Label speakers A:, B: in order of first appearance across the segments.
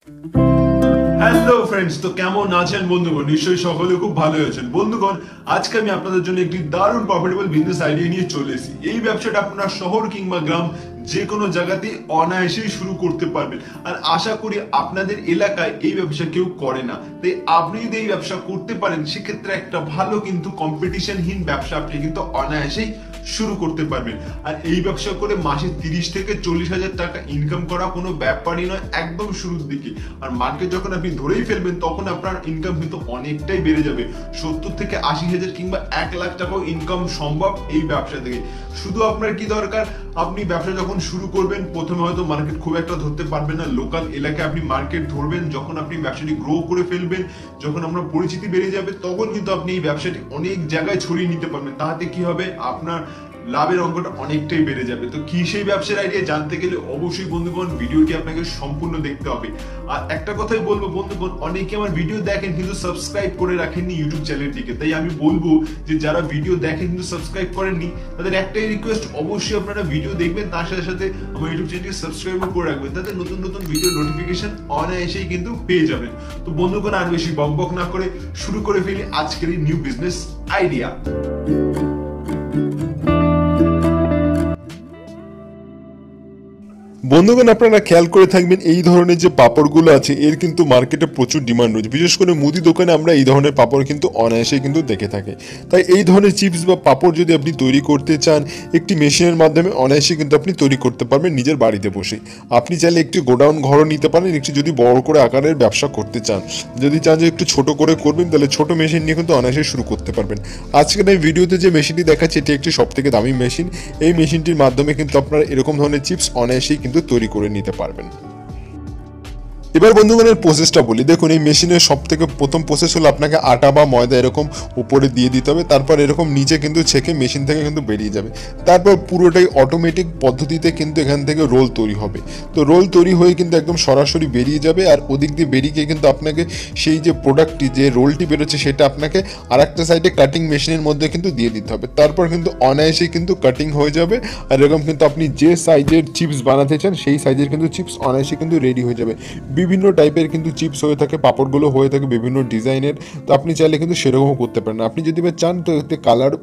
A: Hello friends, তো কেমন আছেন বন্ধুগণ? নিশ্চয়ই সকলে খুব ভালো আছেন। বন্ধুগণ, আজকে আমি আপনাদের জন্য একটি দারুণ প্রফিটেবল বিজনেস আইডিয়া নিয়ে চলে এসেছি। এই ব্যবসাটা আপনারা শহর কিংবা গ্রাম যে কোনো জায়গাতে অনায়াসেই শুরু করতে পারবেন। আর আশা করি আপনাদের এলাকায় এই ব্যবসা কেউ করে না, তাই আপনি যদি এই ব্যবসা করতে পারেন সেক্ষেত্রে একটা ভালো কিন্তু কম্পিটিশনহীন ব্যবসা আপনি কিন্তু অনায়াসেই শুরু করতে পারবেন। আর এই ব্যবসা করে মাসে 30 থেকে 40,000 টাকা ইনকাম করা কোনো ব্যাপারই নয়, একদম শুরুর দিকে। আর মার্কেট যখন আপনি ধরেই ফেলবেন তখন আপনার ইনকাম কিন্তু অনেকটাই বেড়ে যাবে। 70 থেকে 80,000 কিংবা 1 লাখ টাকাও ইনকাম সম্ভব এই ব্যবসা থেকে। শুধু আপনার কি দরকার, আপনি ব্যবসা যখন শুরু করবেন প্রথমে হয়তো মার্কেট খুব একটা ধরতে পারবেন না, লোকাল এলাকায় আপনি মার্কেট ধরবেন। যখন আপনি ব্যবসাটি গ্রো করে ফেলবেন, যখন আপনার পরিচিতি বেড়ে যাবে, তখন কিন্তু আপনি এই ব্যবসাটি অনেক জায়গায় ছড়িয়ে নিতে পারবেন। তাতে কি হবে, আপনার লাভের অঙ্কটা অনেকটাই বেড়ে যাবে। তো কি সেই ব্যবসার আইডিয়া জানতে গেলে অবশ্যই বন্ধুগণ ভিডিওটি আপনাকে সম্পূর্ণ দেখতে হবে। আর একটা কথাই বলবো বন্ধুগণ, অনেকে আমার ভিডিও দেখেন কিন্তু সাবস্ক্রাইব করে রাখেননি ইউটিউব চ্যানেলটিকে। তাই আমি বলবো যে যারা ভিডিও দেখেন কিন্তু সাবস্ক্রাইব করেননি, তাদের একটাই রিকোয়েস্ট, অবশ্যই আপনারা ভিডিও দেখবেন, তার সাথে সাথে আমার ইউটিউব চ্যানেলটিকে সাবস্ক্রাইব করে রাখবেন, তাতে নতুন নতুন ভিডিও নোটিফিকেশন অনায়াসেই কিন্তু পেয়ে যাবেন। তো বন্ধুগণ, আর বেশি বকবক না করে শুরু করে ফেলি আজকের এই নিউ বিজনেস আইডিয়া।
B: বন্ধুগণ, আপনারা খেয়াল করে থাকবেন এই ধরনের যে পাপড়গুলো আছে এর কিন্তু মার্কেটে প্রচুর ডিমান্ড রয়েছে। বিশেষ করে মুদি দোকানে আমরা এই ধরনের পাপড় কিন্তু অনায়াসেই কিন্তু দেখে থাকি। তাই এই ধরনের চিপস বা পাপড় যদি আপনি তৈরি করতে চান, একটি মেশিনের মাধ্যমে অনায়াসেই কিন্তু আপনি তৈরি করতে পারবেন নিজের বাড়িতে বসে। আপনি চাইলে একটি গোডাউন ঘরও নিতে পারেন, একটি যদি বড় করে আকারের ব্যবসা করতে চান। যদি চান যে একটু ছোট করে করবেন, তাহলে ছোট মেশিন নিয়ে কিন্তু অনায়াসেই শুরু করতে পারবেন। আজকের এই ভিডিওতে যে মেশিনটি দেখাচ্ছি এটি একটি সবথেকে দামি মেশিন। এই মেশিনটির মাধ্যমে কিন্তু আপনারা এরকম ধরনের চিপস অনায়াসেই কিন্তু তৈরি করে নিতে পারবেন। এবার বন্ধুগণের প্রসেসটা বলি। দেখুন, এই মেশিনের সব থেকে প্রথম প্রসেস হলো আপনাকে আটা বা ময়দা এরকম উপরে দিয়ে দিতে হবে। তারপর এরকম নিচে কিন্তু ছেঁকে মেশিন থেকে কিন্তু বেরিয়ে যাবে। তারপর পুরোটাই অটোমেটিক পদ্ধতিতে কিন্তু এখান থেকে রোল তৈরি হবে। তো রোল তৈরি হয়ে কিন্তু একদম সরাসরি বেরিয়ে যাবে। আর ওদিক দিয়ে বেরিয়ে গিয়ে কিন্তু আপনাকে সেই যে প্রোডাক্টটি, যে রোলটি বেরোচ্ছে, সেটা আপনাকে আর একটা সাইডে কাটিং মেশিনের মধ্যে কিন্তু দিয়ে দিতে হবে। তারপর কিন্তু অনায়াসেই কিন্তু কাটিং হয়ে যাবে। আর এরকম কিন্তু আপনি যে সাইজের চিপস বানাতে চান সেই সাইজের কিন্তু চিপস অনায়াসেই কিন্তু রেডি হয়ে যাবে। বিভিন্ন টাইপের কিন্তু চিপস হয়ে থাকে, পাপড়গুলো হয়ে থাকে বিভিন্ন ডিজাইনের। তো আপনি চাইলে কিন্তু সেরকমও করতে পারেন। আপনি যদি চান তো এতে কালার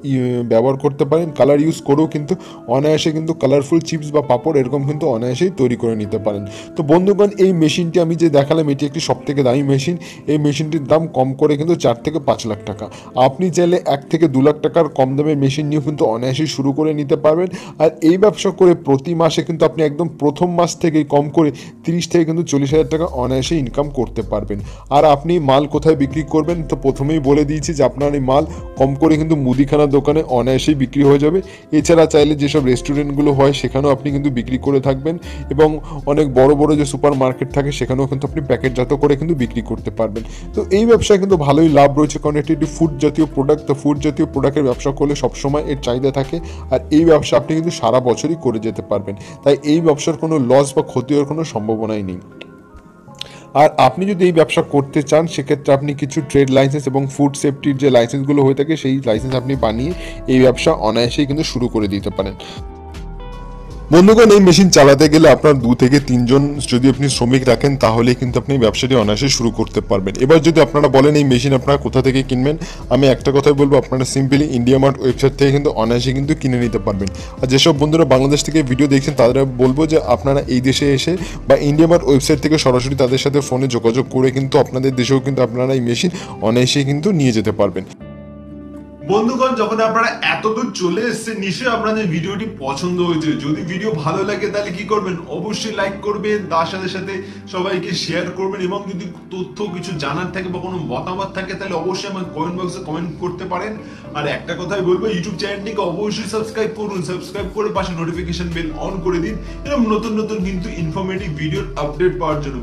B: ব্যবহার করতে পারেন, কালার ইউজ করেও কিন্তু অনায়াসে কিন্তু কালারফুল চিপস বা পাপড় এরকম কিন্তু অনায়াসেই তৈরি করে নিতে পারেন। তো বন্ধুগণ, এই মেশিনটি আমি যে দেখালাম এটি একটি সবথেকে দামি মেশিন। এই মেশিনটির দাম কম করে কিন্তু 4 থেকে 5 লাখ টাকা। আপনি চাইলে 1 থেকে 2 লাখ টাকার কম দামের মেশিন নিয়েও কিন্তু অনায়াসেই শুরু করে নিতে পারবেন। আর এই ব্যবসা করে প্রতি মাসে কিন্তু আপনি একদম প্রথম মাস থেকেই কম করে 30 থেকে কিন্তু 40,000 টাকা অনায়াসে ইনকাম করতে পারবেন। আর আপনি মাল কোথায় বিক্রি করবেন, তো প্রথমেই বলে দিয়েছি যে আপনার এই মাল কম করে কিন্তু মুদিখানার দোকানে অনায়াসেই বিক্রি হয়ে যাবে। এছাড়া চাইলে যেসব রেস্টুরেন্টগুলো হয় সেখানেও আপনি কিন্তু বিক্রি করে থাকবেন, এবং অনেক বড় বড় যে সুপার মার্কেট থাকে সেখানেও কিন্তু আপনি প্যাকেটজাত করে কিন্তু বিক্রি করতে পারবেন। তো এই ব্যবসায় কিন্তু ভালোই লাভ রয়েছে, কারণ এটি একটি ফুড জাতীয় প্রোডাক্ট। তো ফুড জাতীয় প্রোডাক্টের ব্যবসা করলে সবসময় এর চাহিদা থাকে। আর এই ব্যবসা আপনি কিন্তু সারা বছরই করে যেতে পারবেন। তাই এই ব্যবসার কোনো লস বা ক্ষতি হওয়ার কোনো সম্ভাবনাই নেই। আর আপনি যদি এই ব্যবসা করতে চান সেক্ষেত্রে আপনি কিছু ট্রেড লাইসেন্স এবং ফুড সেফটির যে লাইসেন্সগুলো হয়ে থাকে সেই লাইসেন্স আপনি বানিয়ে এই ব্যবসা অনায়াসেই কিন্তু শুরু করে দিতে পারেন। বন্ধুগণ, এই মেশিন চালাতে গেলে আপনার 2 থেকে 3 জন যদি আপনি শ্রমিক রাখেন তাহলে কিন্তু আপনি ব্যবসাটি অনায়াসে শুরু করতে পারবেন। এবার যদি আপনারা বলেন এই মেশিন আপনারা কোথা থেকে কিনবেন, আমি একটা কথাই বলবো, আপনারা সিম্পলি ইন্ডিয়া মার্ট ওয়েবসাইট থেকে কিন্তু অনায়াসে কিন্তু কিনে নিতে পারবেন। আর যেসব বন্ধুরা বাংলাদেশ থেকে ভিডিও দেখছেন তাদের বলবো যে আপনারা এই দেশে এসে বা ইন্ডিয়া মার্ট ওয়েবসাইট থেকে সরাসরি তাদের সাথে ফোনে যোগাযোগ করে কিন্তু আপনাদের দেশেও কিন্তু আপনারা এই মেশিন অনায়াসে কিন্তু নিয়ে যেতে পারবেন।
A: বন্ধুগণ, যখন আপনারা এতদূর চলে এসেছেন নিশ্চয়ই আপনাদের ভিডিওটি পছন্দ হয়েছে। যদি ভিডিও ভালো লাগে তাহলে কি করবেন, অবশ্যই লাইক করবেন, তার সাথে সাথে সবাইকে শেয়ার করবেন, এবং যদি তথ্য কিছু জানার থাকে বা কোনো মতামত থাকে তাহলে অবশ্যই আমার কমেন্ট বক্সে কমেন্ট করতে পারেন। আর একটা কথাই বলবো, ইউটিউব চ্যানেলটিকে অবশ্যই সাবস্ক্রাইব করুন, সাবস্ক্রাইব করে পাশে নোটিফিকেশন বেল অন করে দিন এরকম নতুন নতুন কিন্তু ইনফরমেটিভ ভিডিওর আপডেট পাওয়ার জন্য।